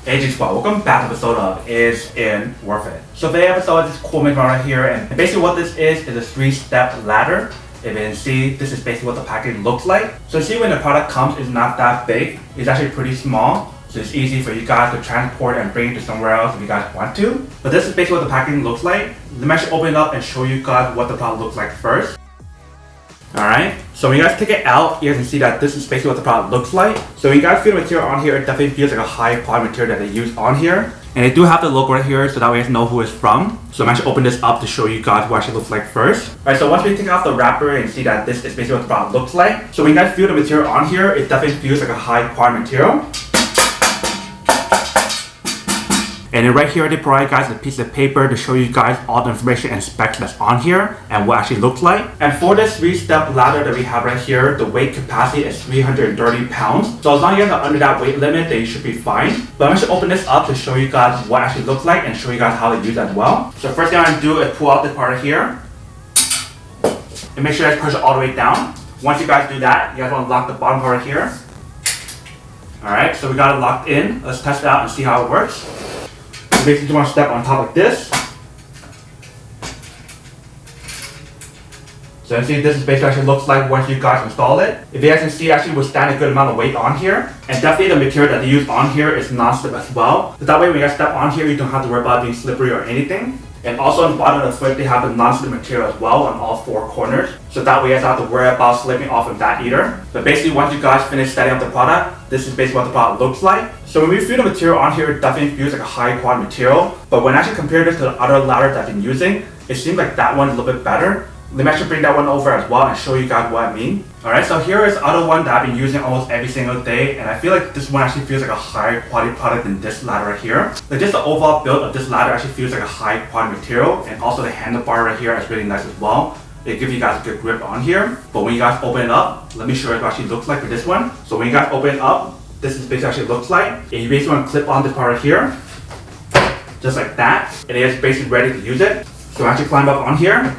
Aging Squad, welcome back to episode of Is It Worth It? So today's episode is this cool mix right here, and basically what this is a 3-step ladder. If you can see, this is basically what the package looks like. So see, when the product comes, it's not that big. It's actually pretty small. So it's easy for you guys to transport and bring it to somewhere else if you guys want to. But this is basically what the packaging looks like. Let me actually open it up and show you guys what the product looks like first. Alright, so when you guys take it out, you guys can see that this is basically what the product looks like. So when you guys feel the material on here, it definitely feels like a high quality material that they use on here. And they do have the logo right here, so that way you guys know who it's from. So I'm actually opening this up to show you guys what it actually looks like first. Alright, so once we take off the wrapper and see that this is basically what the product looks like. So when you guys feel the material on here, it definitely feels like a high quality material. And then right here, they provide you guys a piece of paper to show you guys all the information and specs that's on here and what it actually looks like. And for this 3-step ladder that we have right here, the weight capacity is 330 pounds. So as long as you guys are under that weight limit, then you should be fine. But I'm going to open this up to show you guys what it actually looks like and show you guys how to use it as well. So first thing I'm going to do is pull out this part right here. And make sure you guys push it all the way down. Once you guys do that, you guys want to lock the bottom part right here. Alright, so we got it locked in. Let's test it out and see how it works. Basically, you want to step on top like this. So you see, this is basically actually looks like once you guys install it. If you guys can see, it actually withstand a good amount of weight on here. And definitely the material that they use on here is non-slip as well. So that way when you guys step on here, you don't have to worry about being slippery or anything. And also on the bottom of the foot, they have the non-slip material as well on all 4 corners. So that way you guys don't have to worry about slipping off of that either. But basically once you guys finish setting up the product, this is basically what the product looks like. So when we feel the material on here, it definitely feels like a high quality material. But when I actually compare this to the other ladders that I've been using, it seems like that one is a little bit better. Let me actually bring that one over as well and show you guys what I mean. Alright, so here is the other one that I've been using almost every single day, and I feel like this one actually feels like a higher quality product than this ladder right here. Like just the overall build of this ladder actually feels like a high quality material, and also the handlebar right here is really nice as well. It gives you guys a good grip on here. But when you guys open it up, let me show you what it actually looks like for this one. So when you guys open it up, this is basically actually looks like. And you basically want to clip on this part right here, just like that, and it's basically ready to use it. So I actually climb up on here.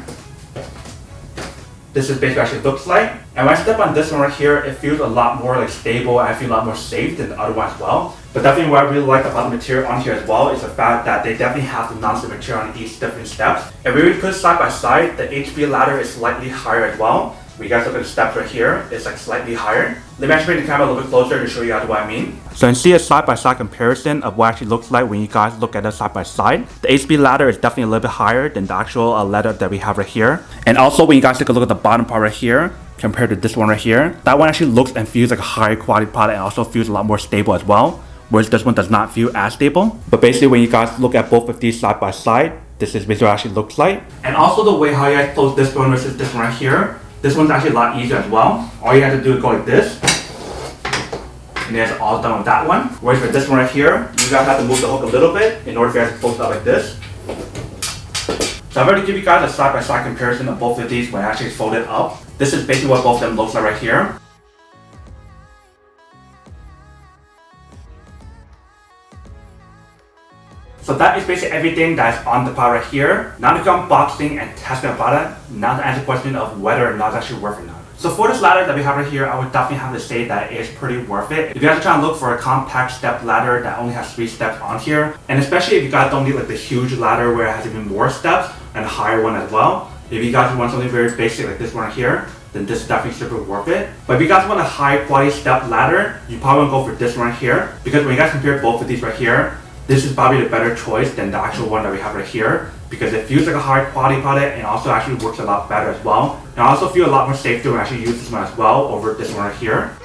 This is basically actually looks like. And when I step on this one right here, it feels a lot more like stable and I feel a lot more safe than the other one as well. But definitely what I really like about the material on here as well is the fact that they definitely have the non-slip material on each different steps. And when we put it side by side, the HB ladder is slightly higher as well. When you guys look at the steps right here, it's like slightly higher. Let me actually bring the camera a little bit closer to show you guys what I mean. So you can see a side-by-side comparison of what it actually looks like when you guys look at it side by side. The HB ladder is definitely a little bit higher than the actual ladder that we have right here. And also when you guys take a look at the bottom part right here, compared to this one right here, that one actually looks and feels like a higher quality product and also feels a lot more stable as well. Whereas this one does not feel as stable. But basically when you guys look at both of these side by side, this is basically what it actually looks like. And also the way how you guys close this one versus this one right here, this one's actually a lot easier as well. All you have to do is go like this. And then it's all done with that one. Whereas for this one right here, you guys have to move the hook a little bit in order for you guys to close it up like this. So I'm going to give you guys a side-by-side comparison of both of these when I actually fold it up. This is basically what both of them looks like right here. So that is basically everything that's on the product right here. Now to go unboxing and testing the product, now to answer the question of whether or not it's actually worth it or not. So for this ladder that we have right here, I would definitely have to say that it is pretty worth it. If you guys are trying to look for a compact step ladder that only has 3 steps on here, and especially if you guys don't need like the huge ladder where it has even more steps and a higher one as well. If you guys want something very basic like this one right here, then this is definitely super worth it. But if you guys want a high quality step ladder, you probably want to go for this one right here. Because when you guys compare both of these right here, this is probably the better choice than the actual one that we have right here, because it feels like a high quality product and also actually works a lot better as well. And I also feel a lot more safer when I actually use this one as well over this one right here.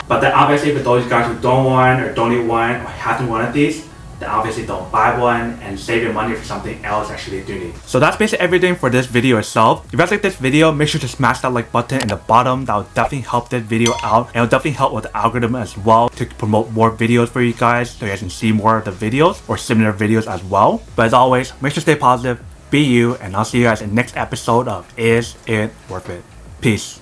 But then obviously for those guys who don't want or don't need one or haven't one of these, then obviously don't buy one and save your money for something else actually you do need. So that's basically everything for this video itself. If you guys like this video, make sure to smash that like button in the bottom. That will definitely help this video out, and it will definitely help with the algorithm as well to promote more videos for you guys so you guys can see more of the videos or similar videos as well. But as always, make sure to stay positive, be you, and I'll see you guys in the next episode of Is It Worth It? Peace.